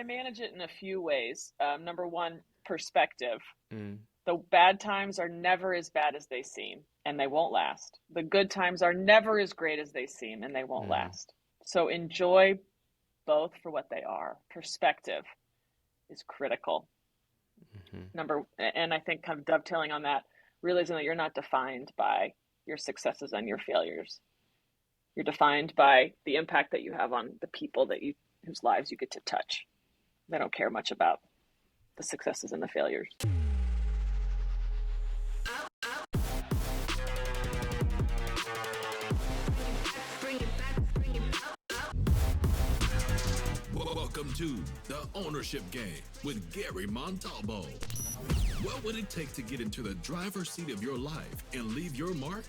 I manage it in a few ways. Number one, perspective. Mm, The bad times are never as bad as they seem, and they won't last. The good times are never as great as they seem, and they won't mm, last. So enjoy both for what they are. Perspective is critical. mhm. And I think kind of dovetailing on that, realizing that you're not defined by your successes and your failures. You're defined by the impact that you have on the people whose lives you get to touch. They don't care much about the successes and the failures. Welcome to The Ownership Game with Gary Montalbo. What would it take to get into the driver's seat of your life and leave your mark?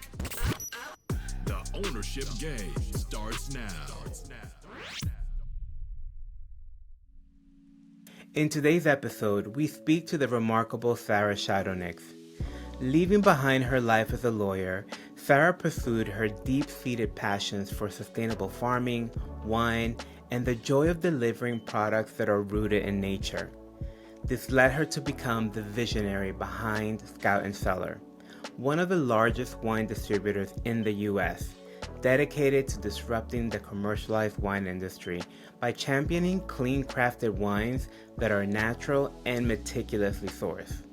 The Ownership Game starts now. In today's episode, we speak to the remarkable Sarah Shadonix. Leaving behind her life as a lawyer, Sarah pursued her deep-seated passions for sustainable farming, wine, and the joy of delivering products that are rooted in nature. This led her to become the visionary behind Scout and Cellar, one of the largest wine distributors in the U.S., dedicated to disrupting the commercialized wine industry by championing clean crafted wines that are natural and meticulously sourced.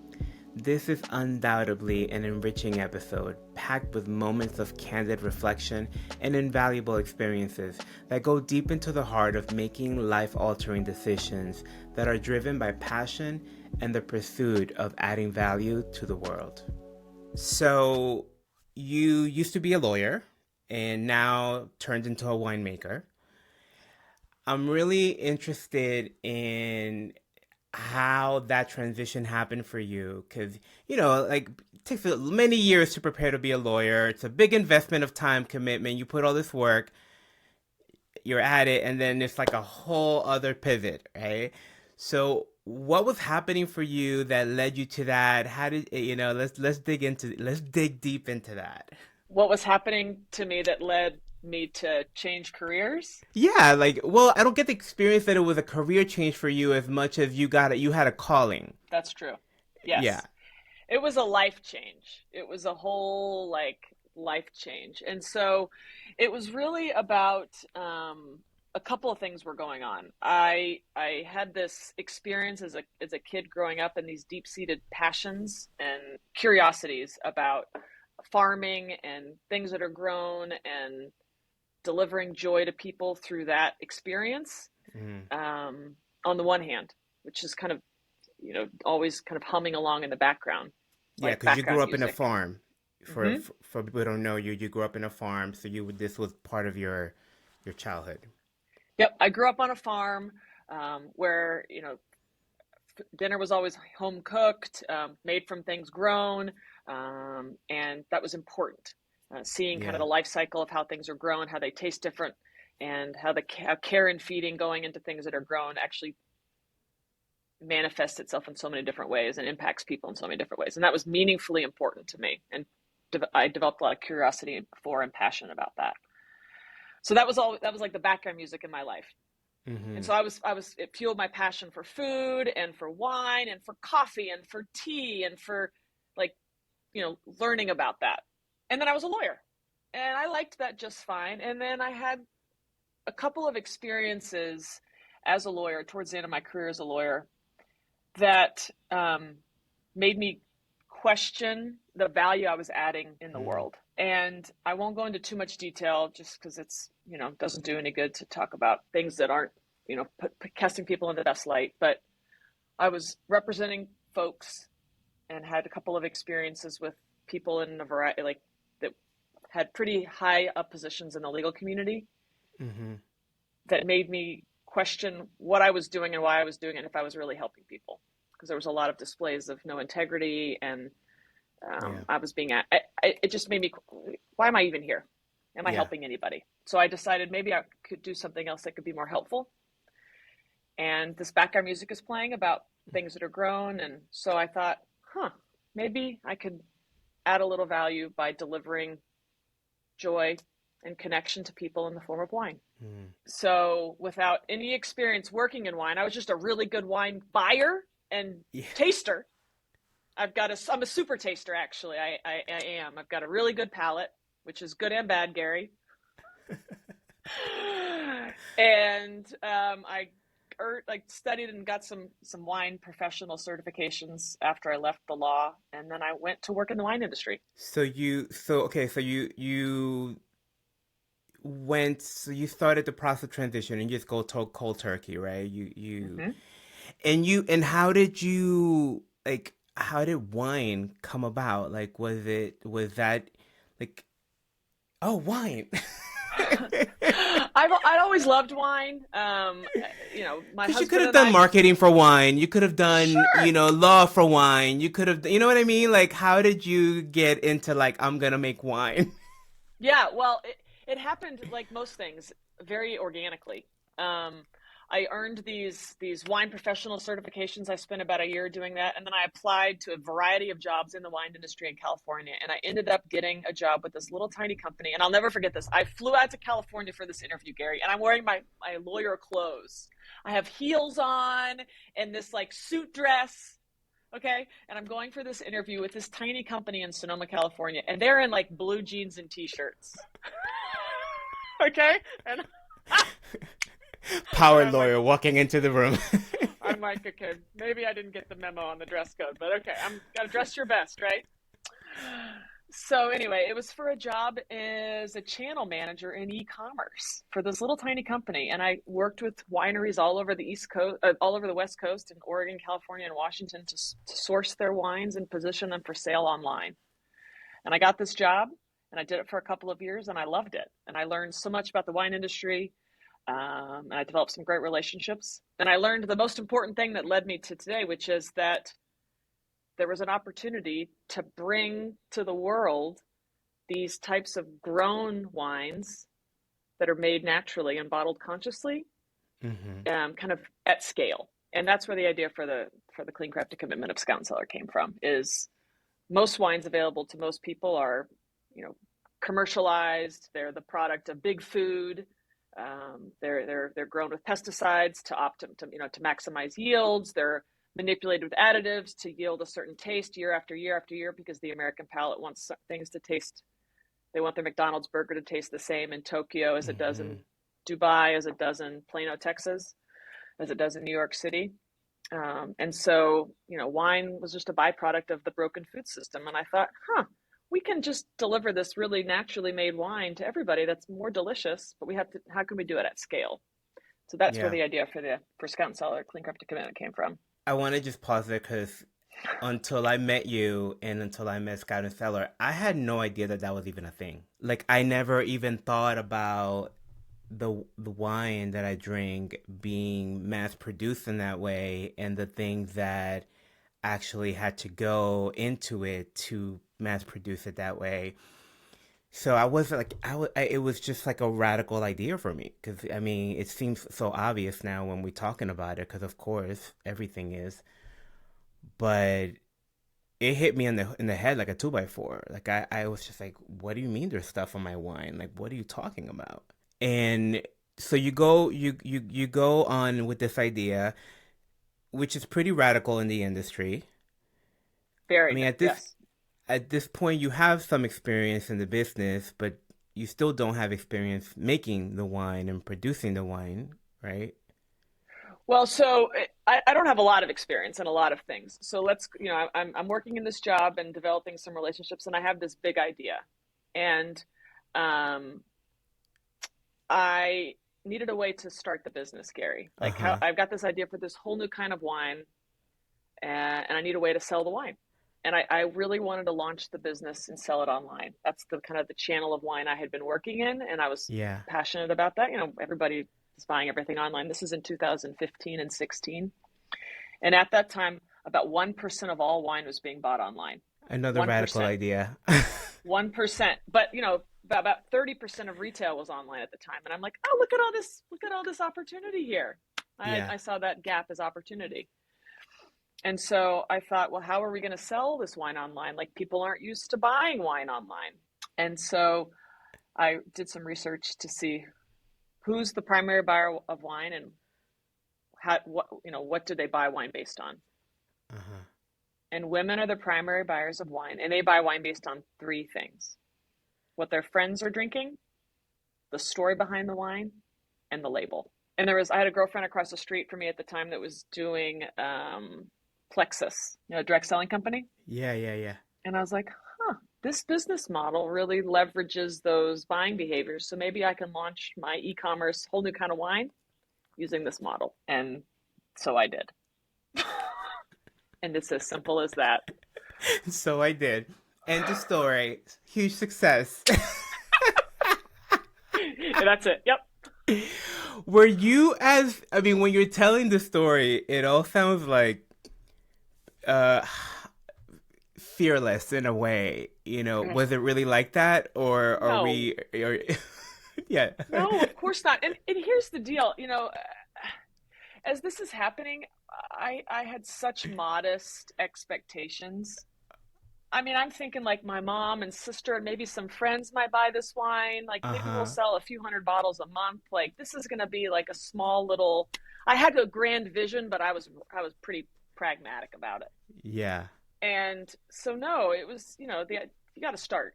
This is undoubtedly an enriching episode, packed with moments of candid reflection and invaluable experiences that go deep into the heart of making life-altering decisions that are driven by passion and the pursuit of adding value to the world. So, you used to be a lawyer and now turned into a winemaker. I'm really interested in how that transition happened for you because like it takes many years to prepare to be a lawyer. It's a big investment of time commitment. You put all this work, you're at it, and then it's like a whole other pivot, right? So what was happening for you that led you to that? How did let's dig deep into that. What was happening to me that led me to change careers? Yeah, like, well, I don't get the experience that it was a career change for you as much as you had a calling. That's true. Yeah. Yes. It was a life change. It was a whole life change. And so it was really about a couple of things were going on. I had this experience as a kid growing up, and these deep-seated passions and curiosities about farming and things that are grown and delivering joy to people through that experience. Mm. On the one hand, which is kind of always kind of humming along in the background, Yeah, like because you grew background up in a music. farm. Hmm. For people who don't know you, you grew up in a farm, so this was part of your childhood. Yep, I grew up on a farm where dinner was always home cooked, made from things grown, and that was important. Seeing kind of Yeah, the life cycle of how things are grown, how they taste different, and how care and feeding going into things that are grown actually manifests itself in so many different ways and impacts people in so many different ways. And that was meaningfully important to me. And I developed a lot of curiosity for and passion about that. So that was like the background music in my life. And hmm, so it fueled my passion for food and for wine and for coffee and for tea and for like, learning about that. And then I was a lawyer and I liked that just fine. And then I had a couple of experiences as a lawyer towards the end of my career as a lawyer that made me question the value I was adding in the mm, world. And I won't go into too much detail just because it's, doesn't do any good to talk about things that aren't, casting people in the best light. But I was representing folks and had a couple of experiences with people in a variety, like that had pretty high up positions in the legal community hmm, that made me question what I was doing and why I was doing it and if I was really helping people. Because there was a lot of displays of no integrity, and yeah, I was being, it just made me, why am I even here? Am I yeah, helping anybody? So I decided maybe I could do something else that could be more helpful. And this background music is playing about things that are grown. And so I thought, maybe I could add a little value by delivering joy and connection to people in the form of wine. Mm. So without any experience working in wine, I was just a really good wine buyer and Yeah. taster. I'm a super taster, actually. I am. I've got a really good palate, which is good and bad, Gary. And I studied and got some wine professional certifications after I left the law, and then I went to work in the wine industry. So you started the process of transition and you just go to cold turkey, right? Mm-hmm. And how did you like how did wine come about? Like was that like oh wine? I'd always loved wine. My Because you could husband have and done I. marketing for wine. You could have done, Sure. law for wine. You could have, you know what I mean? Like, how did you get into like, I'm gonna make wine? Yeah, well, it happened like most things, very organically. Um, I earned these wine professional certifications. I spent about a year doing that, and then I applied to a variety of jobs in the wine industry in California, and I ended up getting a job with this little tiny company. And I'll never forget this. I flew out to California for this interview, Gary, and I'm wearing my lawyer clothes. I have heels on and this like suit dress. Okay. And I'm going for this interview with this tiny company in Sonoma, California, and they're in like blue jeans and t-shirts. Okay. And, and Power I'm like, lawyer walking into the room. okay, maybe I didn't get the memo on the dress code, but okay, I'm gotta dress your best, right? So anyway, it was for a job as a channel manager in e-commerce for this little tiny company, and I worked with wineries all over the East Coast, all over the West Coast, in Oregon, California, and Washington to source their wines and position them for sale online. And I got this job, and I did it for a couple of years, and I loved it. And I learned so much about the wine industry, and I developed some great relationships. And I learned the most important thing that led me to today, which is that there was an opportunity to bring to the world these types of grown wines that are made naturally and bottled consciously, Hmm. kind of at scale. And that's where the idea for the clean crafted commitment of Scout and Cellar came from. Is most wines available to most people are, you know, commercialized. They're the product of big food. They're grown with pesticides to maximize yields. They're manipulated with additives to yield a certain taste year after year after year, because the American palate wants things to taste. They want their McDonald's burger to taste the same in Tokyo as it does in Hmm. Dubai, as it does in Plano, Texas, as it does in New York City. And so, wine was just a byproduct of the broken food system. And I thought, we can just deliver this really naturally made wine to everybody that's more delicious, but how can we do it at scale? So that's where Yeah. the idea for Scout and Cellar Clean Craft to Commitment came from. I want to just pause there because until I met you and until I met Scout and Cellar, I had no idea that that was even a thing. Like, I never even thought about the wine that I drink being mass produced in that way and the things that actually had to go into it to mass produce it that way. So I was like, it was just like a radical idea for me because I mean, it seems so obvious now when we're talking about it because of course everything is, but it hit me in the head like a two by four. Like I was just like, what do you mean there's stuff on my wine? Like what are you talking about? And so you go on with this idea, which is pretty radical in the industry. I Very, mean, yes. at this point, you have some experience in the business, but you still don't have experience making the wine and producing the wine, right? Well, so I don't have a lot of experience in a lot of things. So I'm working in this job and developing some relationships, and I have this big idea. And um, I needed a way to start the business, Gary. Uh Like, how huh. I've got this idea for this whole new kind of wine, and I need a way to sell the wine. And I really wanted to launch the business and sell it online. That's the kind of the channel of wine I had been working in, and I was Yeah. passionate about that. Everybody is buying everything online. This is in 2015 and 16. And at that time, about 1% of all wine was being bought online. Another radical 1%. idea. 1%. But, about 30% of retail was online at the time. And I'm like, oh, look at all this opportunity here. Yeah. I saw that gap as opportunity. And so I thought, well, how are we going to sell this wine online? Like, people aren't used to buying wine online. And so I did some research to see who's the primary buyer of wine and what do they buy wine based on. Uh-huh. And women are the primary buyers of wine, and they buy wine based on three things: what their friends are drinking, the story behind the wine, and the label. And I had a girlfriend across the street from me at the time that was doing Plexus, a direct selling company. Yeah, yeah, yeah. And I was like, this business model really leverages those buying behaviors. So maybe I can launch my e-commerce whole new kind of wine using this model. And so I did. And it's as simple as that. So I did. End of story. Huge success. And that's it. Yep. Were you I mean, when you're telling the story, it all sounds like uh fearless in a way, was it really like that, or are No, we or yeah. no, of course not. And here's the deal, as this is happening, I had such modest expectations. I mean, I'm thinking like my mom and sister and maybe some friends might buy this wine. Like maybe we'll Uh-huh. sell a few hundred bottles a month. Like this is going to be like a small little. I had a grand vision, but I was pretty pragmatic about it. Yeah. And so no, it was you got to start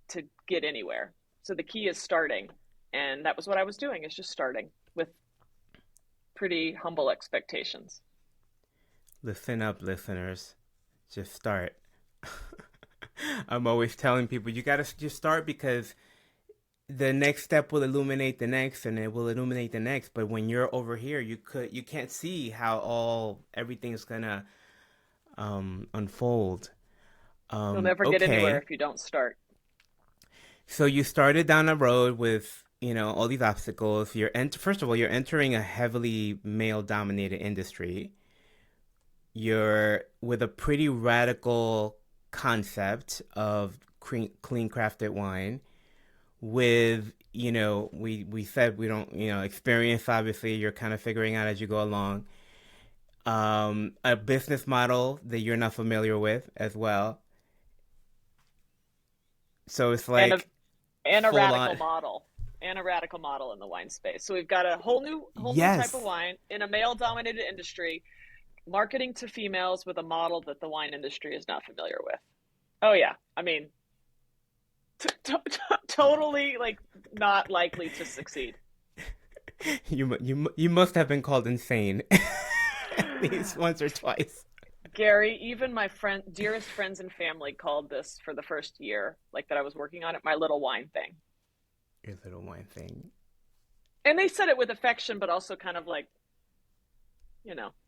to get anywhere. So the key is starting, and that was what I was doing. Is just starting with pretty humble expectations. Listen up, listeners. Just start. I'm always telling people you gotta just start, because the next step will illuminate the next, and it will illuminate the next. But when you're over here, you can't see how everything's gonna unfold. You'll never get anywhere Okay. if you don't start. So you started down a road with, all these obstacles. First of all, you're entering a heavily male-dominated industry. You're with a pretty radical concept of clean crafted wine. With, we said we don't, experience. Obviously, you're kind of figuring out as you go along. A business model that you're not familiar with as well. So it's And a like and a full radical on. model and a radical model in the wine space. So we've got a whole new type of Yes. wine in a male dominated industry, marketing to females with a model that the wine industry is not familiar with. Oh yeah, I mean, totally like not likely to succeed. You must have been called insane at least once or twice. Gary, even my dearest friends and family called this for the first year, like that I was working on it, my little wine thing. Your little wine thing. And they said it with affection, but also kind of like,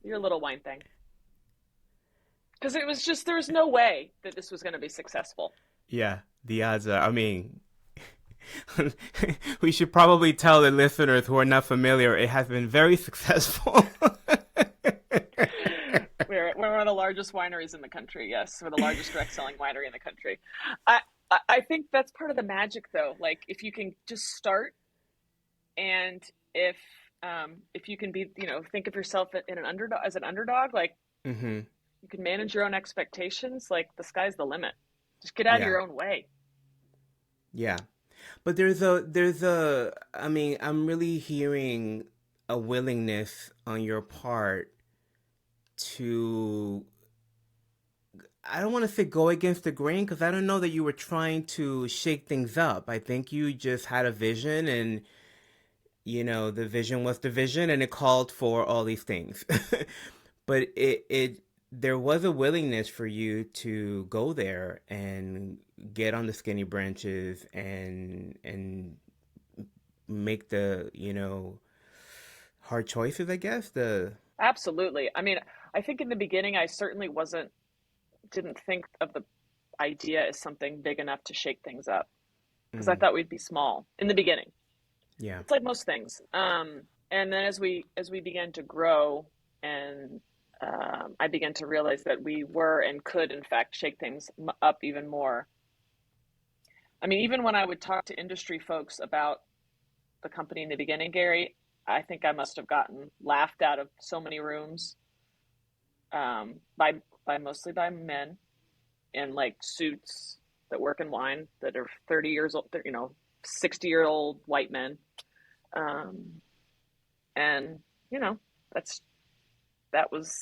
your little wine thing. Because it was just, there was no way that this was going to be successful. Yeah, the odds are. I mean, we should probably tell the listeners who are not familiar, it has been very successful. We're one of the largest wineries in the country. Yes, we're the largest direct selling winery in the country. I think that's part of the magic, though. Like if you can just start, and if you can be, think of yourself in an underdog as an underdog, like Hmm. you can manage your own expectations. Like the sky's the limit. Just get out of Yeah, your own way. yeah. But I mean, I'm really hearing a willingness on your part to, I don't want to say go against the grain, because I don't know that you were trying to shake things up. I think you just had a vision, and the vision was the vision, and it called for all these things. But there was a willingness for you to go there and get on the skinny branches and make the, hard choices, I guess. The Absolutely. I mean, I think in the beginning, I certainly didn't think of the idea as something big enough to shake things up because I mm, thought we'd be small in the beginning. yeah. It's like most things. And then as we began to grow, and I began to realize that we were and could in fact shake things up even more. I mean, even when I would talk to industry folks about the company in the beginning, Gary, I think I must have gotten laughed out of so many rooms, by mostly by men in like suits that work in wine that are 30 years old, 60-year-old white men. Um, and you know, that's that was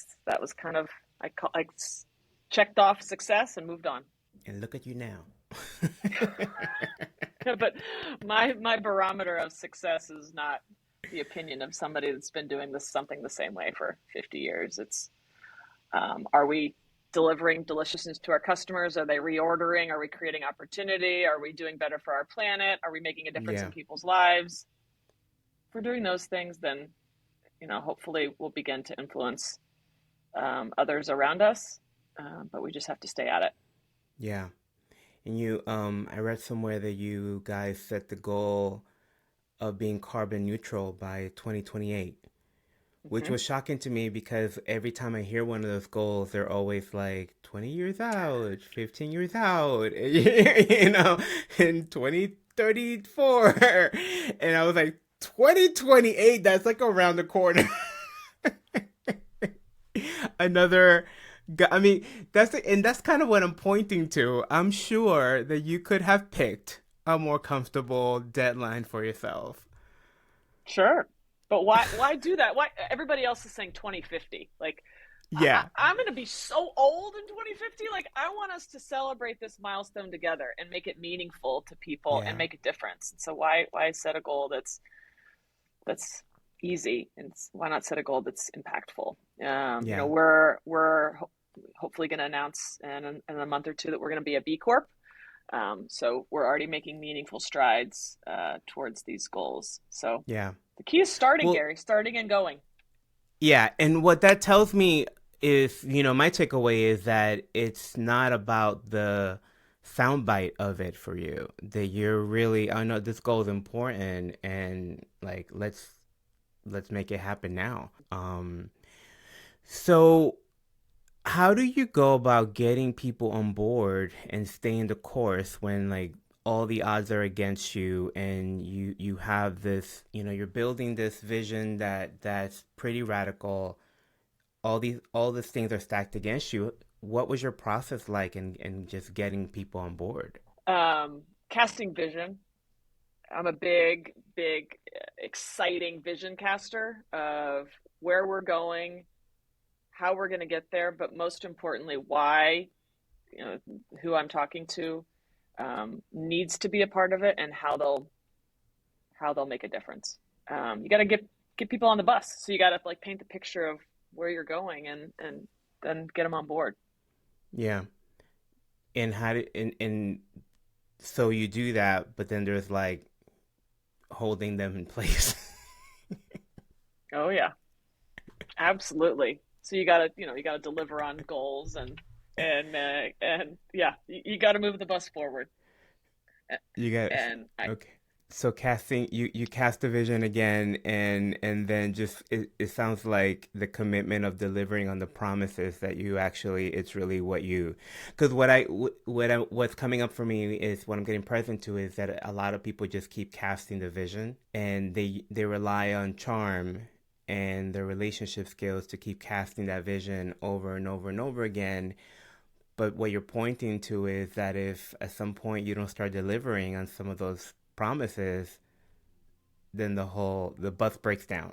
kind of I checked off success and moved on. And look at you now. But my barometer of success is not the opinion of somebody that's been doing this something the same way for 50 years. It's are we delivering deliciousness to our customers? Are they reordering? Are we creating opportunity? Are we doing better for our planet? Are we making a difference Yeah. in people's lives? If we're doing those things, then hopefully we'll begin to influence others around us. But we just have to stay at it. Yeah. And I read somewhere that you guys set the goal of being carbon neutral by 2028, which Mm-hmm. was shocking to me because every time I hear one of those goals, they're always like 20 years out, 15 years out, in 2034. And I was like, 2028, that's like around the corner. Another I mean, that's kind of what I'm pointing to. I'm sure that you could have picked a more comfortable deadline for yourself. Sure. But why do that? Why everybody else is saying 2050? Like Yeah, I'm going to be so old in 2050. Like I want us to celebrate this milestone together and make it meaningful to people and yeah, make a difference. So why set a goal that's easy, and why not set a goal that's impactful? yeah, We're hopefully going to announce in a month or two that we're going to be a B Corp. So we're already making meaningful strides towards these goals. So yeah. the key is starting, Well, Gary, starting and going. yeah, and what that tells me is, my takeaway is that it's not about the soundbite of it for you. That you're really, I know this goal is important, and like let's make it happen now. So how do you go about getting people on board and staying the course when like all the odds are against you and you have this, you're building this vision that's pretty radical. All these things are stacked against you. What was your process like in just getting people on board? Casting vision. I'm a big, exciting vision caster of where we're going, how we're going to get there, but most importantly, why, who I'm talking to needs to be a part of it and how they'll make a difference. You got to get people on the bus. So you got to like paint the picture of where you're going and then get them on board. Yeah. And how do and so you do that, but then there's like holding them in place. Oh yeah, absolutely. So you gotta deliver on goals and yeah, you got to move the bus forward. You got And I okay. So casting you cast the vision again, and then just it sounds like the commitment of delivering on the promises that you actually it's really what you because what's coming up for me is what I'm getting present to is that a lot of people just keep casting the vision and they rely on charm and their relationship skills to keep casting that vision over and over and over again. But what you're pointing to is that if at some point you don't start delivering on some of those promises, then the bus breaks down.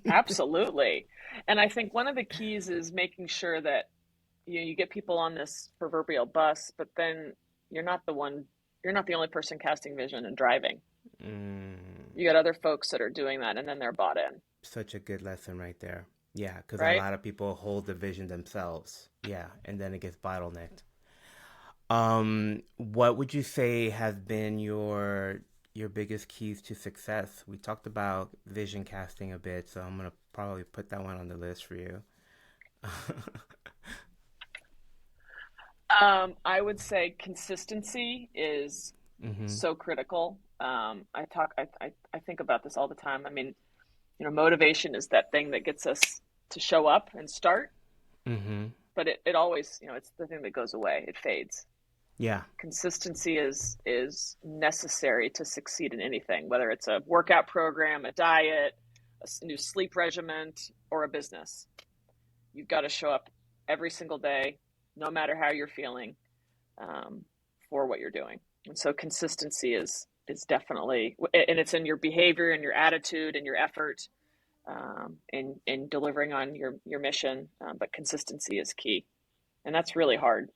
absolutely. And I think one of the keys is making sure that you get people on this proverbial bus, but then you're not the one, you're not the only person casting vision and driving. Mm, You got other folks that are doing that, and then they're bought in, such a good lesson right there. Yeah, because a right? lot of people hold the vision themselves. Yeah, and then it gets bottlenecked. What would you say has been your biggest keys to success? We talked about vision casting a bit, so I'm gonna probably put that one on the list for you. I would say consistency is Mm-hmm. so critical. I think about this all the time. I mean, motivation is that thing that gets us to show up and start, Mm-hmm. but it always, it's the thing that goes away. It fades. Yeah. Consistency is necessary to succeed in anything, whether it's a workout program, a diet, a new sleep regimen, or a business. You've got to show up every single day, no matter how you're feeling, for what you're doing. And so consistency is definitely, and it's in your behavior and your attitude and your effort, in delivering on your mission. But consistency is key, and that's really hard.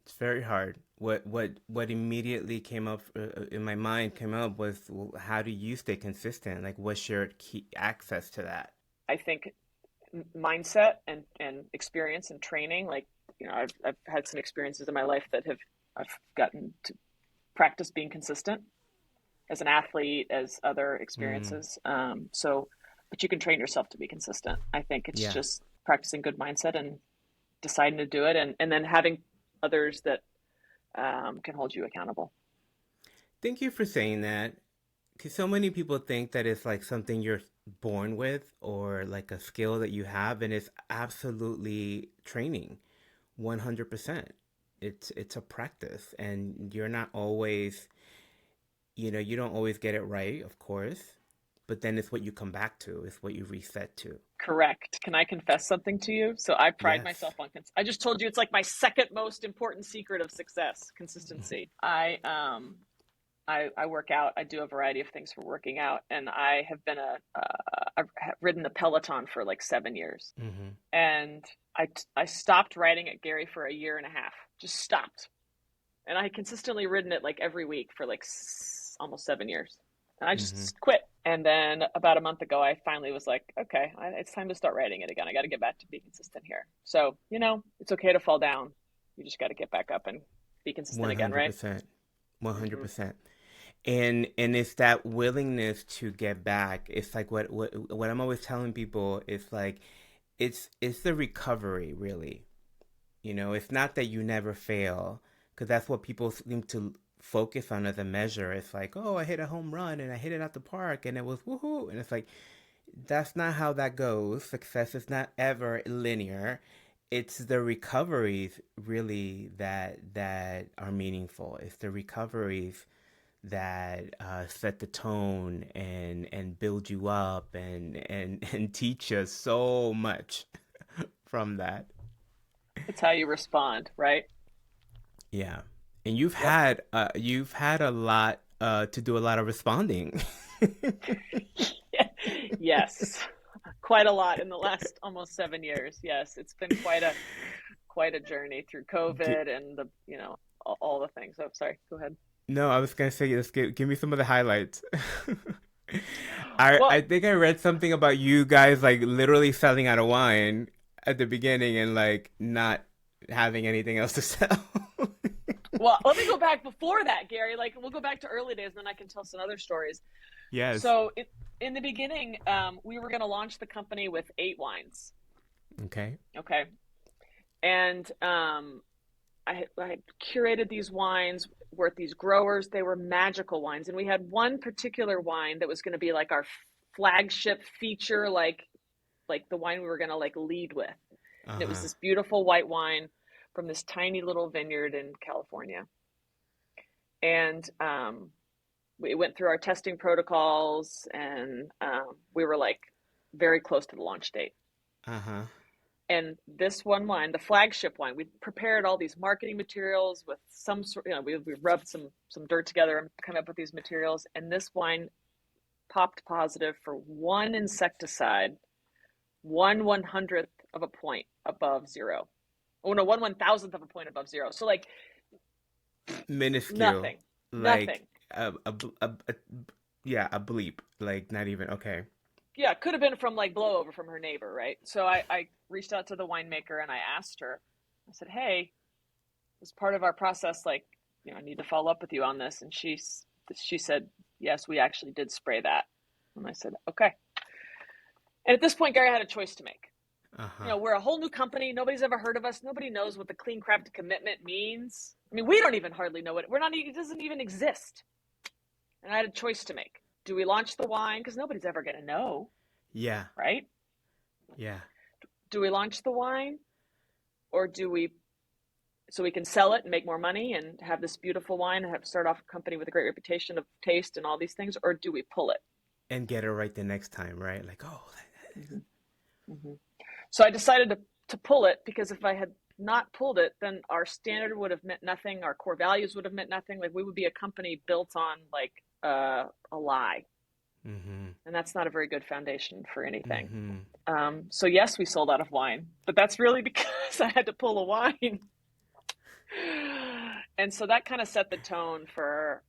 It's very hard. What immediately came up in my mind came up was, well, how do you stay consistent? Like, what's your key access to that? I think mindset and experience and training. Like, I've had some experiences in my life that I've gotten to practice being consistent as an athlete, as other Mm, experiences. But you can train yourself to be consistent. I think it's yeah. just practicing good mindset and deciding to do it, and then having others that can hold you accountable. Thank you for saying that. Because so many people think that it's like something you're born with or like a skill that you have, and it's absolutely training, 100%. It's a practice, and you're not always, you don't always get it right, of course, but then it's what you come back to, it's what you reset to. Correct. Can I confess something to you? So I pride Yes. myself on I just told you it's like my second most important secret of success, consistency. I work out. I do a variety of things for working out, and I have been I've ridden the Peloton for like 7 years, Hmm. and I stopped riding at Gary for a year and a half. Just stopped, and I had consistently ridden it like every week for like almost 7 years, and I Hmm. just quit. And then about a month ago, I finally was like, okay, it's time to start riding it again. I got to get back to being consistent here. So, it's okay to fall down. You just got to get back up and be consistent again, right? 100%. Mm-hmm. 100%. And it's that willingness to get back. It's like what I'm always telling people, it's like it's the recovery, really. It's not that you never fail, because that's what people seem to focus on as a measure. It's like, oh, I hit a home run and I hit it out the park and it was woohoo. And it's like, that's not how that goes. Success is not ever linear. It's the recoveries really that are meaningful. It's the recoveries that set the tone and build you up and teach us so much from that. It's how you respond, right? Yeah. And you've Yep. had you've had a lot to do a lot of responding. Yes. Quite a lot in the last almost 7 years. Yes, it's been quite a journey through Gi- COVID and all the things. Oh, sorry. Go ahead. no, I was gonna say, let's give me some of the highlights. I Well, I think I read something about you guys like literally selling out of wine at the beginning and like not having anything else to sell. well, let me go back before that, Gary. Like, we'll go back to early days, and then I can tell some other stories. Yes. So, in the beginning, we were going to launch the company with 8 wines. Okay. Okay, and I curated these wines with these growers. They were magical wines, and we had one particular wine that was going to be like our flagship feature, like the wine we were going to like lead with. And it was Uh-huh. this beautiful white wine from this tiny little vineyard in California. And we went through our testing protocols, and we were like very close to the launch date. Uh-huh. And this one wine, the flagship wine, we prepared all these marketing materials with some sort, we rubbed some dirt together and come up with these materials. And this wine popped positive for one insecticide, 1/100th of a point above zero. Oh no, 1/1000th of a point above zero. So like Minuscule. nothing, Like nothing. yeah, a bleep. Like not even okay. Yeah, it could have been from like blowover from her neighbor, right? So I reached out to the winemaker and I asked her. I said, "Hey, as part of our process, like, I need to follow up with you on this." And she said, "Yes, we actually did spray that." And I said, "Okay." And at this point, Gary had a choice to make. Uh-huh. We're a whole new company. Nobody's ever heard of us. Nobody knows what the clean craft commitment means. I mean, we don't even hardly know it. We're not. It doesn't even exist. And I had a choice to make. Do we launch the wine? Because nobody's ever going to know, Yeah. right? Yeah. Do we launch the wine, or do we so we can sell it and make more money and have this beautiful wine and have start off a company with a great reputation of taste and all these things, or do we pull it? And get it right the next time, right? Like, oh, Mm-hmm. Mm-hmm. So I decided to pull it because if I had not pulled it, then our standard would have meant nothing. Our core values would have meant nothing. Like we would be a company built on like a lie, Mm-hmm. and that's not a very good foundation for anything. Mm-hmm. So yes, we sold out of wine, but that's really because I had to pull a wine. And so that kind of set the tone for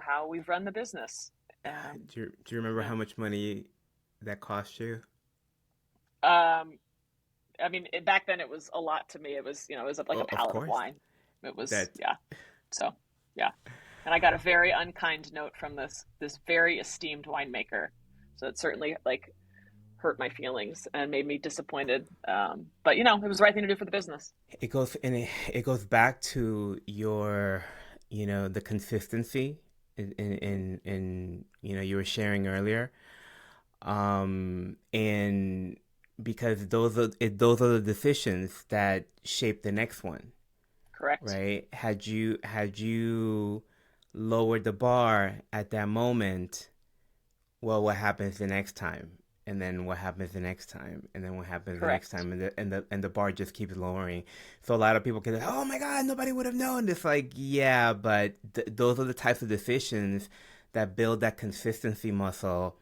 how we've run the business. Do you remember Yeah. how much money that cost you? Um, I mean, back then it was a lot to me. It was like a Of pallet of course. wine. It was, That yeah. So, yeah. And I got a very unkind note from this very esteemed winemaker. So it certainly like hurt my feelings and made me disappointed. But it was the right thing to do for the business. it goes back to your, the consistency in you were sharing earlier. And because those are the decisions that shape the next one, Correct. right? Had you lowered the bar at that moment, well, what happens the next time? And then what happens the next time? And then what happens the next Correct. time? And the bar just keeps lowering. So a lot of people can, oh my God, nobody would have known. It's like, yeah, but those are the types of decisions that build that consistency muscle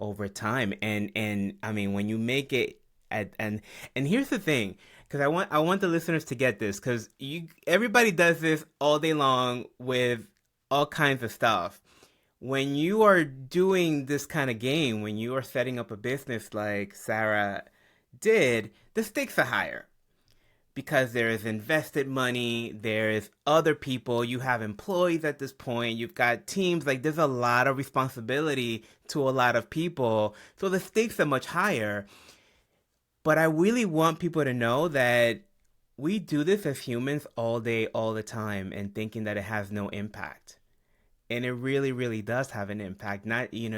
over time. And I mean, when you make it and here's the thing, because I want the listeners to get this, because everybody does this all day long with all kinds of stuff. When you are doing this kind of game, when you are setting up a business like Sarah did, the stakes are higher because there is invested money, there's other people, you have employees at this point, you've got teams, like there's a lot of responsibility to a lot of people. So the stakes are much higher. But I really want people to know that we do this as humans all day, all the time, and thinking that it has no impact. And it really, really does have an impact. Not, you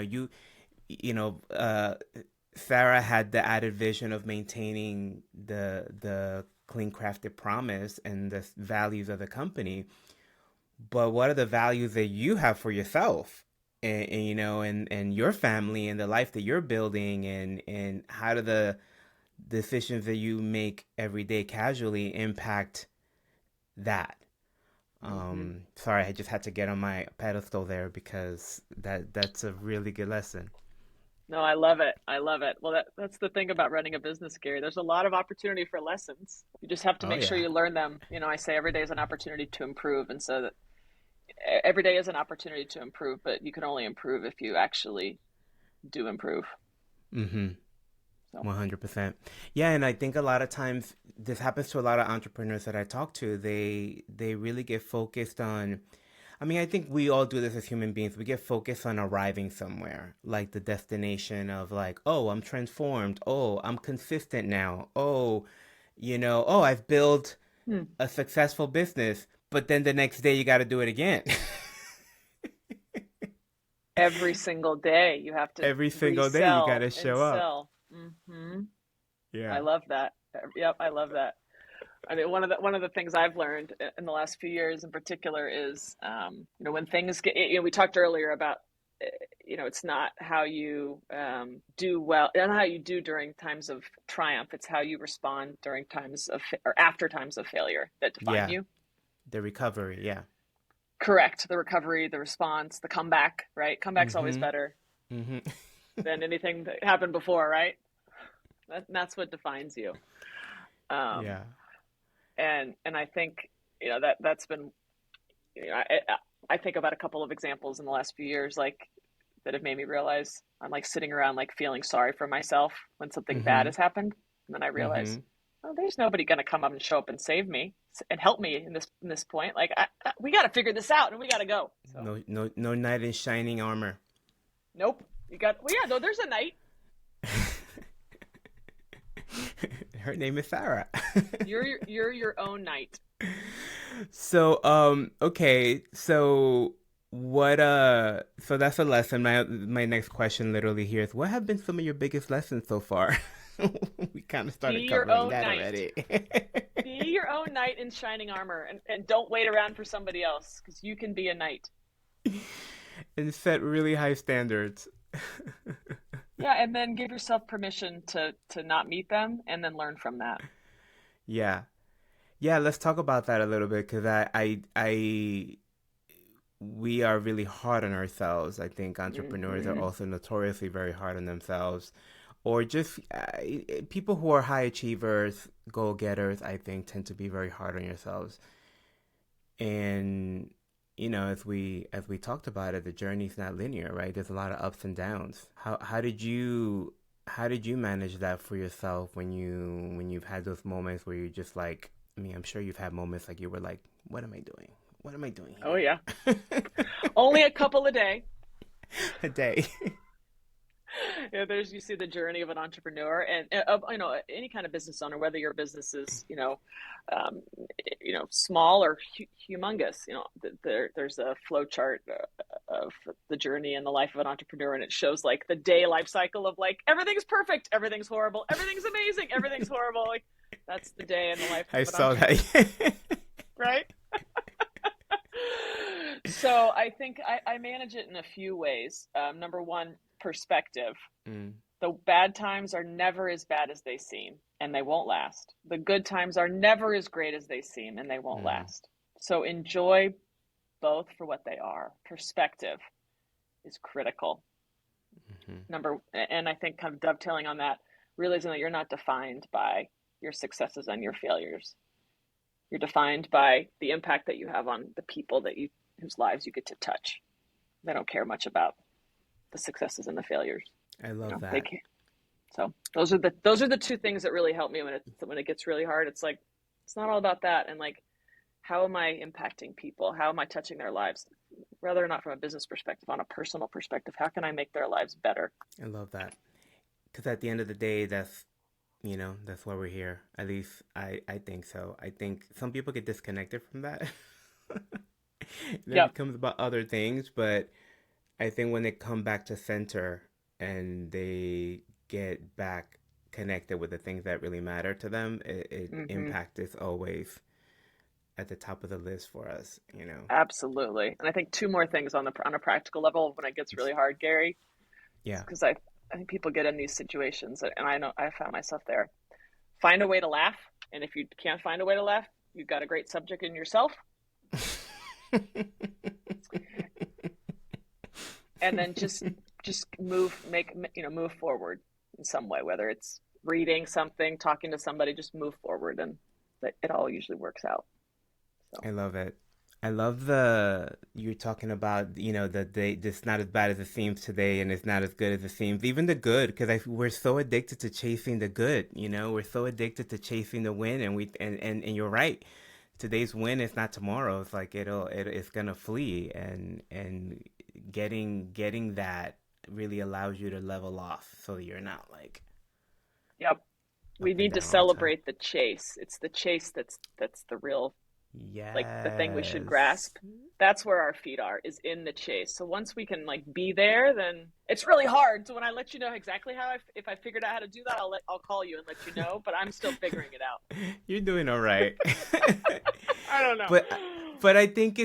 know, uh, Sarah had the added vision of maintaining the clean crafted promise and the values of the company. But what are the values that you have for yourself? And your family and the life that you're building, and how do the decisions that you make every day casually impact that? Hmm. Sorry, I just had to get on my pedestal there because that's a really good lesson. No, I love it. I love it. Well, that's the thing about running a business, Gary. There's a lot of opportunity for lessons. You just have to Oh make sure yeah. you learn them. I say every day is an opportunity to improve, and so that every day is an opportunity to improve, but you can only improve if you actually do improve. Mm-hmm. So, 100%. Yeah, and I think a lot of times this happens to a lot of entrepreneurs that I talk to. They really get focused on, I mean, I think we all do this as human beings. We get focused on arriving somewhere, like the destination of like, oh, I'm transformed. Oh, I'm consistent now. Oh, oh, I've built hmm. a successful business, but then the next day you got to do it again. Every single day you have to Every single day you got resell to and show up. sell. I Yeah. love that. Yep, I love that. I mean, one of the things I've learned in the last few years, in particular, is when things get. We talked earlier about it's not how you do well, and how you do during times of triumph. It's how you respond during times of or after times of failure that define Yeah. you. The recovery. Yeah. Correct. The recovery, the response, the comeback. Right. Comeback's always Mm-hmm. better Mm-hmm. than anything that happened before. Right. That's what defines you. Um, Yeah. and I think that's been I think about a couple of examples in the last few years, like that have made me realize I'm like sitting around like feeling sorry for myself when something bad Mm-hmm. has happened, and then I realize, Mm-hmm. oh, there's nobody going to come up and show up and save me and help me in this point. Like we got to figure this out and we got to go. So No, no, no knight in shining armor. nope, you got. Well, yeah, no, there's a night. Her name is Sarah. You're your own knight. So, okay. So so that's a lesson. My next question literally here is, what have been some of your biggest lessons so far? We kind of Be started your covering own that knight. already. Be your own knight in shining armor, and don't wait around for somebody else because you can be a knight. And set really high standards. Yeah, and then give yourself permission to not meet them and then learn from that. Yeah. Yeah, let's talk about that a little bit because we are really hard on ourselves. I think entrepreneurs are Hmm. also notoriously very hard on themselves, or just people who are high achievers, goal getters. I think tend to be very hard on yourselves. And as we talked about it, the journey's not linear, right? There's a lot of ups and downs. How did you manage that for yourself when you've had those moments where you're just like, I mean, I'm sure you've had moments like you were like, what am I doing? What am I doing Oh here? yeah, only a couple a day. A day. Yeah, there's you see the journey of an entrepreneur and any kind of business owner, whether your business is um, small or humongous. There's a flow chart of the journey and the life of an entrepreneur, and it shows like the day life cycle of like everything's perfect, everything's horrible, everything's amazing, everything's horrible. Like that's the day in the life I of an saw entrepreneur, that. right? So I think I manage it in a few ways. Number one, perspective. Mm, The bad times are never as bad as they seem, and they won't last. The good times are never as great as they seem, and they won't mm, last. So enjoy both for what they are. Perspective is critical. mhm, And I think kind of dovetailing on that, realizing that you're not defined by your successes and your failures. You're defined by the impact that you have on the people whose lives you get to touch. They don't care much about the successes and the failures. I love They that. can. So those are the two things that really help me when it gets really hard. It's like it's not all about that, and like how am I impacting people? How am I touching their lives? Rather not from a business perspective, on a personal perspective, how can I make their lives better? I love that. Because at the end of the day, that's why we're here. At least I think so. I think some people get disconnected from that. Then it Yep. becomes about other things, but I think when they come back to center and they get back connected with the things that really matter to them, Hmm. impact is always at the top of the list for us. Absolutely. And I think two more things on a practical level when it gets really hard, Gary, Yeah. because I think people get in these situations, and I know I found myself there. Find a way to laugh, and if you can't find a way to laugh, you've got a great subject in yourself. And then just move forward in some way, whether it's reading something, talking to somebody, just move forward, and it all usually works out. So I love it. I love the you're talking about, that it's not as bad as it seems today and it's not as good as it seems. Even the good, because we're so addicted to chasing the good. We're so addicted to chasing the win, and you're right. Today's win is not tomorrow. It's like it's gonna flee, and getting that really allows you to level off so you're not like yep, we up and need to down all the time. celebrate the chase. It's the chase that's the real, like the thing we should Yes. grasp. That's where our feet are, is in the chase. So once we can like be there, then it's really hard. So when I let you know exactly if I figured out how to do that, I'll call you and let you know, but I'm still figuring it out. You're doing all right. I don't know. but but I think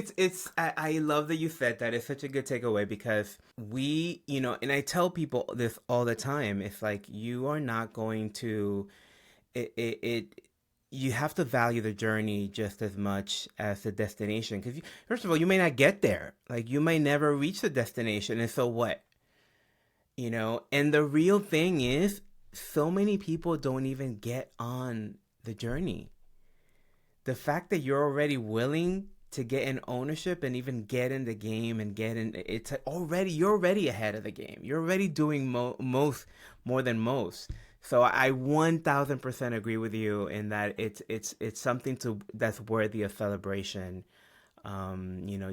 I love that you said that. It's such a good takeaway because and I tell people this all the time. It's like you are not going to it you have to value the journey just as much as the destination because first of all, you may not get there. Like you may never reach the destination, and so what? And the real thing is so many people don't even get on the journey. The fact that you're already willing to get in ownership and even get in the game and get in you're already ahead of the game. You're already doing most more than most. So I 1000% agree with you in that it's something that's worthy of celebration.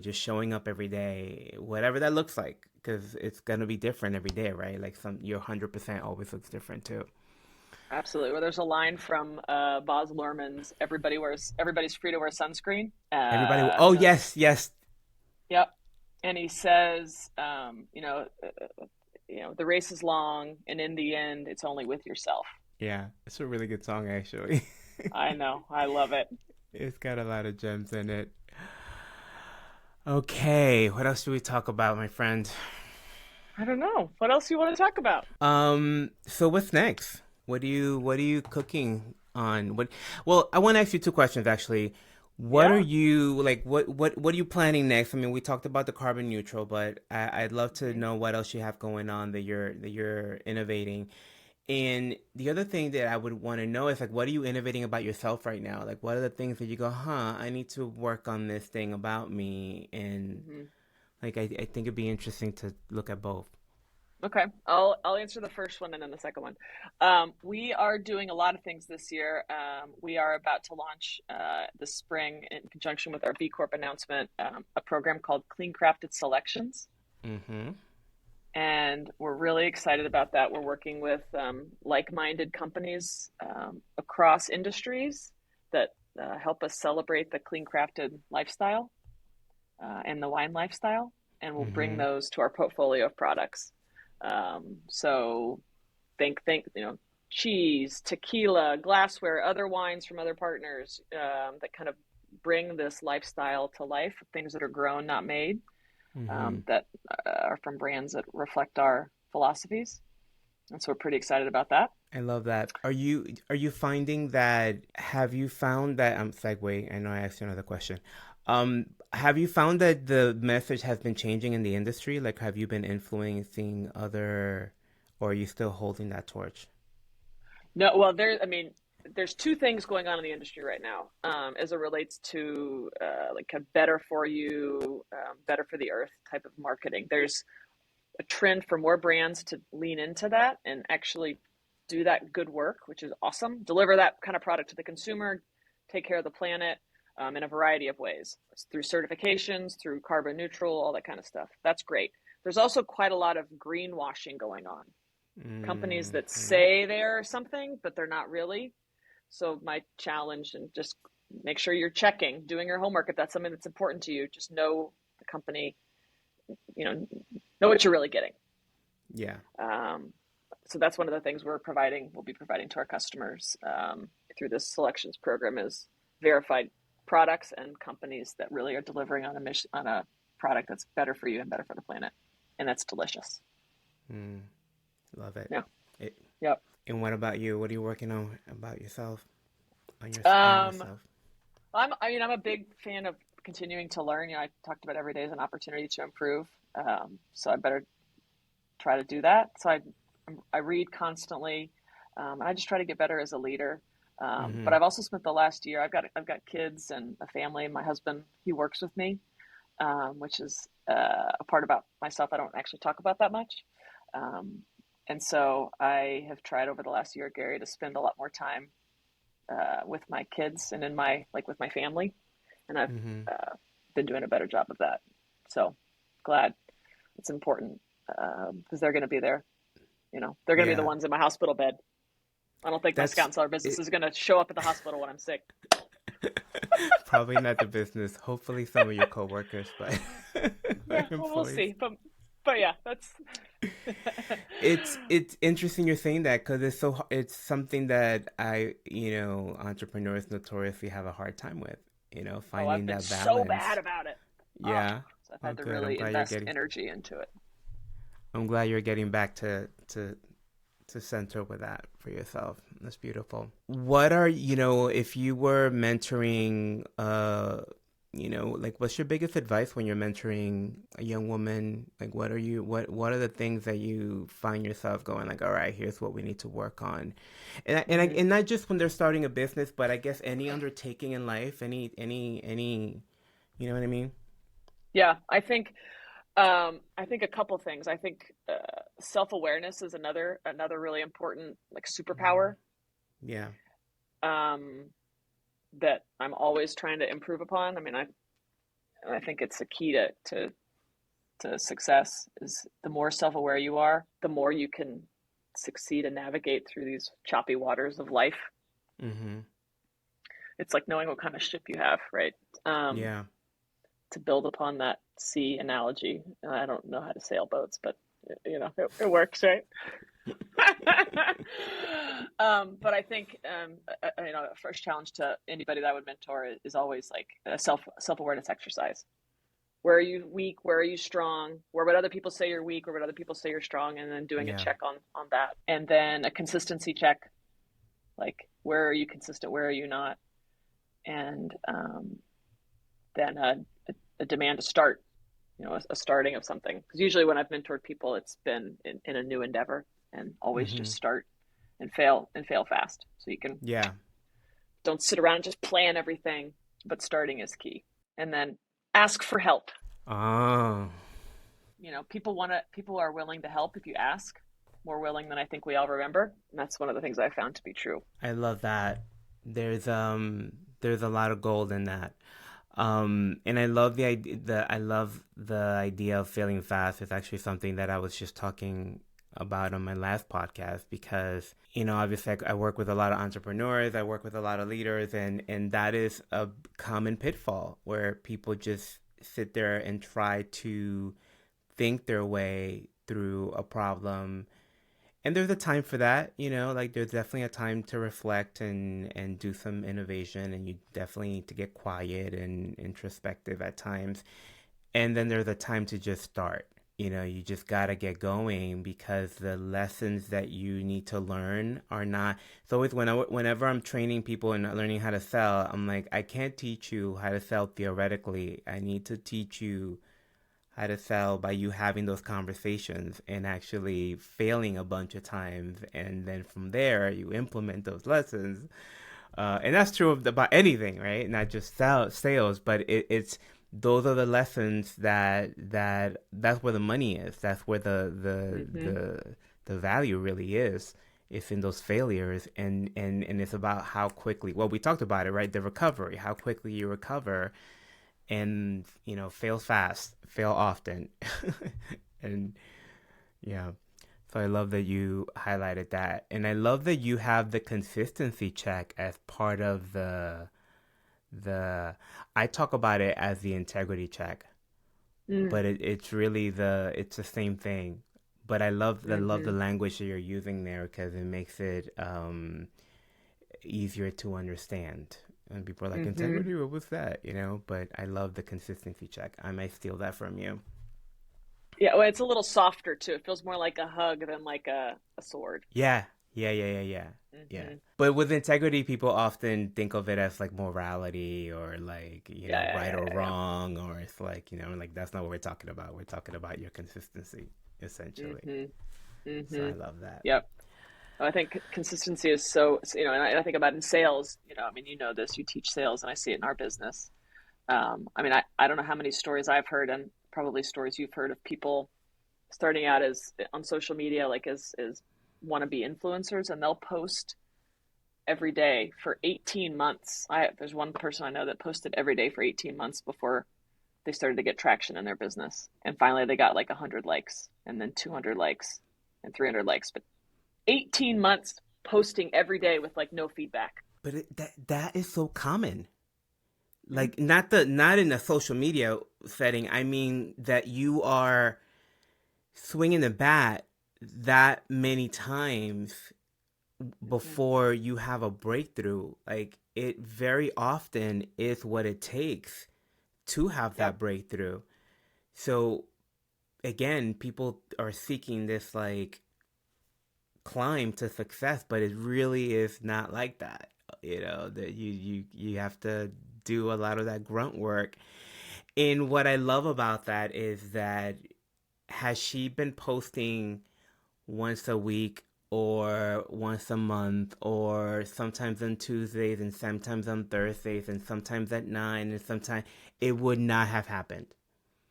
Just showing up every day, whatever that looks like, because it's gonna be different every day, right? Like your 100% always looks different too. Absolutely. Well, there's a line from Boz Luhrmann's "Everybody's free to wear sunscreen." Everybody, oh yes, yes, Yep. And he says, the race is long, and in the end, it's only with yourself. yeah. It's a really good song actually. I know. I love it. It's got a lot of gems in it. Okay, what else do we talk about, my friend? I don't know. What else do you want to talk about? So what's next? What are you cooking on what? Well, I want to ask you two questions actually. What are Yeah. you like? What are you planning next? I mean, we talked about the carbon neutral, but I'd love to Mhm. know what else you have going on that you're innovating. And the other thing that I would want to know is like, what are you innovating about yourself right now? Like, what are the things that you go, huh? I need to work on this thing about me, and Mhm. like, I think it'd be interesting to look at both. Okay, I'll answer the first one and then the second one. We are doing a lot of things this year. We are about to launch this spring in conjunction with our B Corp announcement, a program called Clean Crafted Selections, Mm-hmm. and we're really excited about that. We're working with like-minded companies across industries that help us celebrate the clean crafted lifestyle and the wine lifestyle, and we'll bring Mm-hmm. those to our portfolio of products. So think cheese, tequila, glassware, other wines from other partners that kind of bring this lifestyle to life. Things that are grown, not made, Mm-hmm. that are from brands that reflect our philosophies. And so we're pretty excited about that. I love that. Are you finding that? Have you found that? I'm segue. I know I asked you another question. Have you found that the message has been changing in the industry? Like, have you been influencing other, or are you still holding that torch? No, well, there's two things going on in the industry right now as it relates to like a better for you, better for the earth type of marketing. There's a trend for more brands to lean into that and actually do that good work, which is awesome. Deliver that kind of product to the consumer, take care of the planet in a variety of ways through certifications, through carbon neutral, all that kind of stuff. That's great. There's also quite a lot of greenwashing going on. Companies that Mm-hmm. say they're something, but they're not really. So my challenge, and just make sure you're checking, doing your homework. If that's something that's important to you, just know the company, you know what you're really getting. Yeah. Um, so that's one of the things we'll be providing to our customers through this selections program is verified products and companies that really are delivering on a mission, on a product that's better for you and better for the planet, and that's delicious. Mm, love it. Yeah. It. Yep. And what about you? What are you working on about yourself? On Um, yourself? I'm a big fan of continuing to learn. I talked about every day as an opportunity to improve. So I better try to do that. So I read constantly, and I just try to get better as a leader. But Mm-hmm. I've also spent the last year. I've got kids and a family. My husband, he works with me, which is a part about myself I don't actually talk about that much. Um, and so I have tried over the last year, Gary, to spend a lot more time with my kids and in my like with my family, and I've Mm-hmm. uh, been doing a better job of that. So glad. It's important because they're going to be there. They're going to be the Yeah. ones in my hospital bed. I don't think my Scout That's and Cellar business it. is going to show up at the hospital when I'm sick. Probably not the business. Hopefully, some of your coworkers, but Yeah, well, we'll employees. see. But yeah, that's It's interesting you're saying that because it's something that entrepreneurs notoriously have a hard time with. oh, I've Finding been that so bad balance. about it. Oh, Yeah. so I've Oh, had to good. I'm really glad you're invest getting. energy into it. I'm glad you're getting back to center with that for yourself. That's beautiful. What are, if you were mentoring, like what's your biggest advice when you're mentoring a young woman? Like what are the things that you find yourself going like, all right, here's what we need to work on. Hmm. And not just when they're starting a business, but I guess any undertaking in life, any, you know what I mean? Yeah, I think a couple things. I think self awareness is another really important like Mm, superpower yeah. um, that I'm always trying to improve upon. I think it's a key to success. Is the more self aware you are, the more you can succeed and navigate through these choppy waters of life. Mm-hmm. It's like knowing what kind of ship you have, right? Um, Yeah. to build upon that sea analogy. I don't know how to sail boats, but it works, right? But I think a first challenge to anybody that I would mentor is always like a self awareness exercise. Where are you weak? Where are you strong? Where would other people say you're weak? Or would other people say you're strong? And then doing a Yeah. check on that, and then a consistency check. Like, where are you consistent? Where are you not? And then a demand to start, a starting of something. Because usually when I've mentored people, it's been in a new endeavor, and always Mm-hmm. just start and fail fast. So you can Yeah. don't sit around and just plan everything, but starting is key. And then ask for help. Oh, People are willing to help if you ask, more willing than I think we all remember. And that's one of the things I found to be true. I love that. There's a lot of gold in that. And I love the idea of failing fast. It's actually something that I was just talking about on my last podcast because, obviously I work with a lot of entrepreneurs, I work with a lot of leaders, and that is a common pitfall where people just sit there and try to think their way through a problem. And there's a time for that, like there's definitely a time to reflect and do some innovation, and you definitely need to get quiet and introspective at times. And then there's a time to just start. You just got to get going because the lessons that you need to learn are not. So always whenever I'm training people and learning how to sell, I'm like, I can't teach you how to sell theoretically. I need to teach you how to sell by you having those conversations and actually failing a bunch of times, and then from there you implement those lessons. And that's true about anything, right? Not just sales, but it's those are the lessons that's where the money is. That's where Mm-hmm. the value really is. It's in those failures, and it's about how quickly. Well, we talked about it, right? The recovery, how quickly you recover, and fail fast, fail often. And yeah, so I love that you highlighted that, and I love that you have the consistency check as part of the I talk about it as the integrity check, Mm. but it's the same thing. But I love the Mm-hmm. language that you're using there because it makes it easier to understand. And people are like, Mm-hmm. integrity, what was that? But I love the consistency check. I might steal that from you. Yeah, well, it's a little softer too. It feels more like a hug than like a sword. Yeah, yeah, yeah, yeah, yeah, yeah. Mm-hmm. But with integrity, people often think of it as like morality or like, Yeah, yeah, right yeah, or yeah, wrong, or it's like, like that's not what we're talking about. We're talking about your consistency, yeah. essentially. Mm-hmm. So Mm-hmm. I love that. Yep. I think consistency is so, and I think about in sales, I mean, this, you teach sales, and I see it in our business. I mean, I don't know how many stories I've heard, and probably stories you've heard, of people starting out as on social media, like as wannabe influencers, and they'll post every day for 18 months. There's one person I know that posted every day for 18 months before they started to get traction in their business. And finally they got like 100 likes, and then 200 likes, and 300 likes, but 18 months posting every day with like no feedback. But that is so common. Mm-hmm. Like not in a social media setting. I mean that you are swinging the bat that many times Mm-hmm. before you have a breakthrough. Like it very often is what it takes to have Yep. that breakthrough. So again, people are seeking this like climb to success, but it really is not like that. That you have to do a lot of that grunt work. And what I love about that is that has she been posting once a week or once a month or sometimes on Tuesdays and sometimes on Thursdays and sometimes at 9 and sometimes it would not have happened.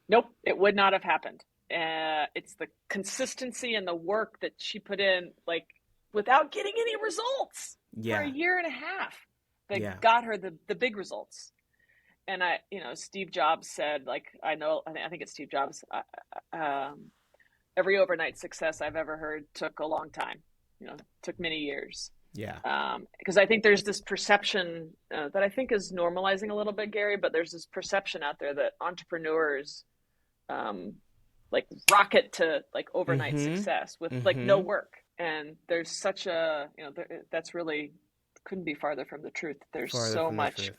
Nope, it would not have happened. It's the consistency and the work that she put in, like without getting any results for a Yeah. year and a half, that Yeah. got her the big results. And Steve Jobs said, like, I think it's Steve Jobs. Every overnight success I've ever heard took a long time. Took many years. Yeah. Because I think there's this perception that I think is normalizing a little bit, Gary. But there's this perception out there that entrepreneurs um, like rocket to like overnight Mhm. success with like no Mhm. work. And there's such a, that's really couldn't be farther from the truth. There's Farther so from the much truth.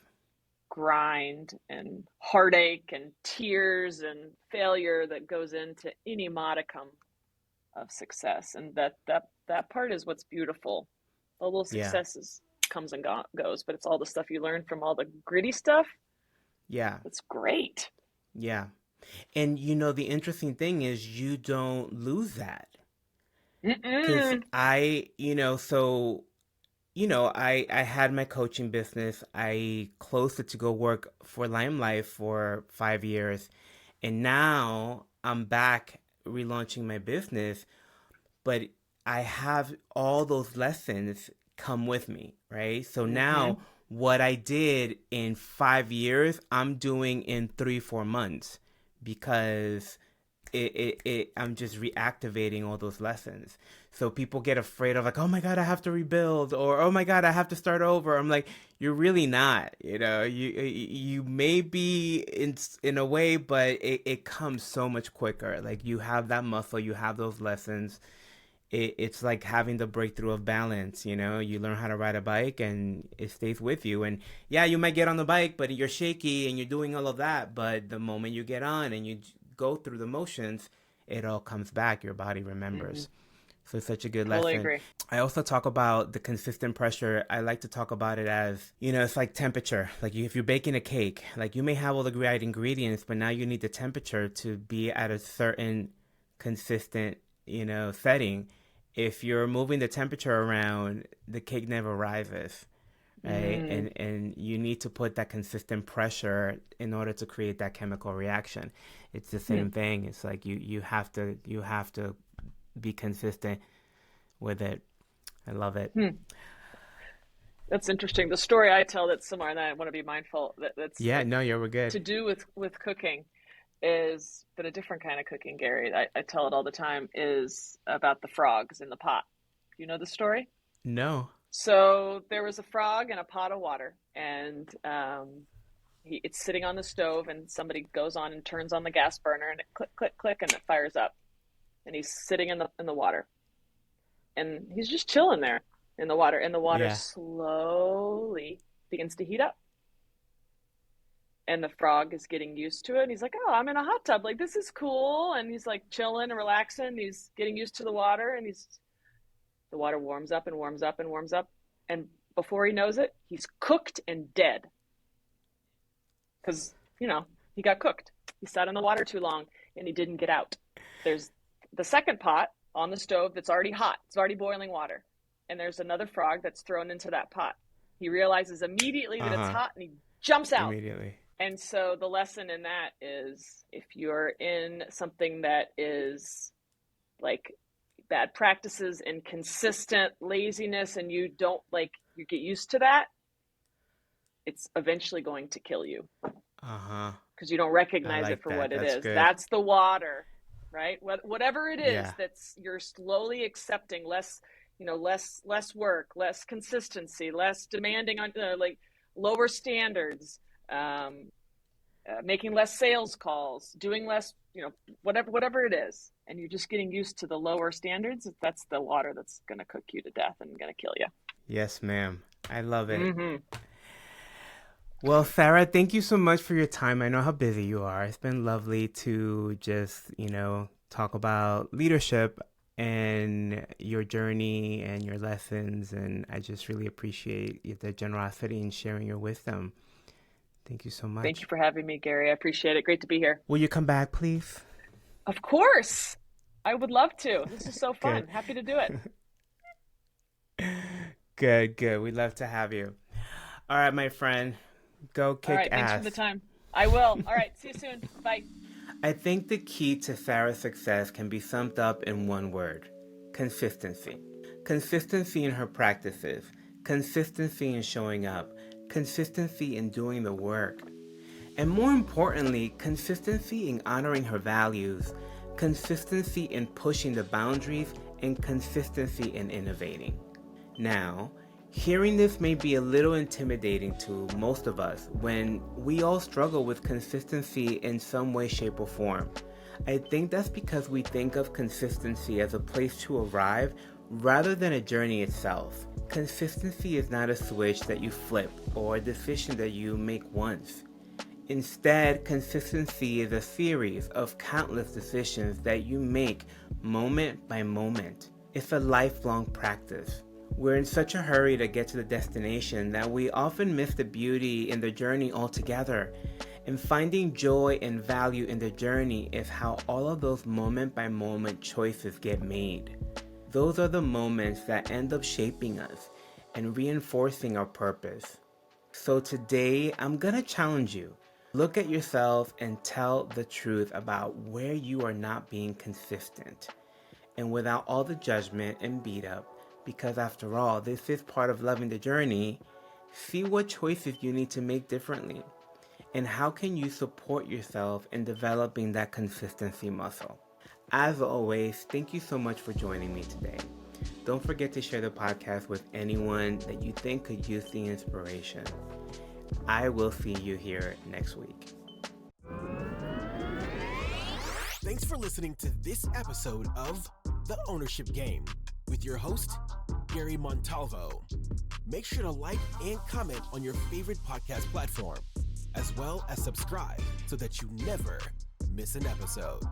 grind and heartache and tears and failure that goes into any modicum of success. And that part is what's beautiful. All those Yeah. successes comes and goes, but it's all the stuff you learn from all the gritty stuff. Yeah. It's great. Yeah. And the interesting thing is you don't lose that. Because Mm-mm. I had my coaching business. I closed it to go work for Limelight for 5 years. And now I'm back relaunching my business, but I have all those lessons come with me, right? So Mm-hmm. now what I did in 5 years, I'm doing in 3, 4 months because I'm just reactivating all those lessons. So people get afraid of like, oh my God, I have to rebuild, or oh my God, I have to start over. I'm like, you're really not. You may be in a way, but it comes so much quicker. Like you have that muscle, you have those lessons. It's like having the breakthrough of balance. You learn how to ride a bike and it stays with you. And yeah, you might get on the bike, but you're shaky and you're doing all of that. But the moment you get on and you go through the motions, it all comes back. Your body Mm-hmm. remembers. So it's such a good Totally lesson. agree. I also talk about the consistent pressure. I like to talk about it as, it's like temperature. Like if you're baking a cake, like you may have all the right ingredients, but now you need the temperature to be at a certain consistent, setting. If you're moving the temperature around, the cake never rises, right? Mm. And you need to put that consistent pressure in order to create that chemical reaction. It's the Hmm. same thing. It's like you have to be consistent with it. I love it. Hmm. That's interesting. The story I tell that's similar, and I want to be mindful that's Yeah, like no, you're good. to do with cooking is, but a different kind of cooking, Gary. I tell it all the time, is about the frogs in the pot. Do you know the story? No. So there was a frog in a pot of water, and it's sitting on the stove, and somebody goes on and turns on the gas burner, and it click, click, click, and it fires up. And he's sitting in the water, and he's just chilling there in the water, and the water Yeah. slowly begins to heat up. And the frog is getting used to it. And he's like, "Oh, I'm in a hot tub. Like this is cool." And he's like chilling and relaxing. He's getting used to the water, and the water warms up and warms up and warms up, and before he knows it, he's cooked and dead because he got cooked. He sat in the water too long, and he didn't get out. There's the second pot on the stove that's already hot. It's already boiling water, and there's another frog that's thrown into that pot. He realizes immediately that it's Uh-huh. hot, and he jumps out. Immediately. And so the lesson in that is, if you're in something that is like bad practices and consistent laziness, and you don't you get used to that, it's eventually going to kill you Uh-huh. because you don't I recognize it like for that. what it That's is. good. That's the water, right? Whatever it is Yeah. that's you're slowly accepting, less work, less consistency, less demanding on lower standards, making less sales calls, doing less, whatever it is, and you're just getting used to the lower standards. That's the water that's going to cook you to death and going to kill you. Yes, ma'am. I love it. Mm-hmm. Well, Sarah, thank you so much for your time. I know how busy you are. It's been lovely to just, talk about leadership and your journey and your lessons. And I just really appreciate the generosity in sharing your wisdom. Thank you so Thank much. you for having me, Gary. I appreciate it. Great to be here. Will you come back, please? Of course. I would love to. This is so Good. fun. Happy to do it. Good, good. We'd love to have you. All right, my friend. Go All kick right. Thanks for the ass. time. I will. All right. See you soon. Bye. I think the key to Sarah's success can be summed up in one word: consistency. Consistency in her practices, consistency in showing up, consistency in doing the work, and more importantly, consistency in honoring her values, consistency in pushing the boundaries, and consistency in innovating. Now, hearing this may be a little intimidating to most of us when we all struggle with consistency in some way, shape, or form. I think that's because we think of consistency as a place to arrive rather than a journey itself. Consistency is not a switch that you flip or a decision that you make once. Instead, consistency is a series of countless decisions that you make moment by moment. It's a lifelong practice. We're in such a hurry to get to the destination that we often miss the beauty in the journey altogether. And finding joy and value in the journey is how all of those moment by moment choices get made. Those are the moments that end up shaping us and reinforcing our purpose. So today, I'm gonna challenge you. Look at yourself and tell the truth about where you are not being consistent. And without all the judgment and beat up, because after all, this is part of loving the journey, see what choices you need to make differently. And how can you support yourself in developing that consistency muscle? As always, thank you so much for joining me today. Don't forget to share the podcast with anyone that you think could use the inspiration. I will see you here next week. Thanks for listening to this episode of The Ownership Game with your host, Gary Montalvo. Make sure to like and comment on your favorite podcast platform, as well as subscribe so that you never miss an episode.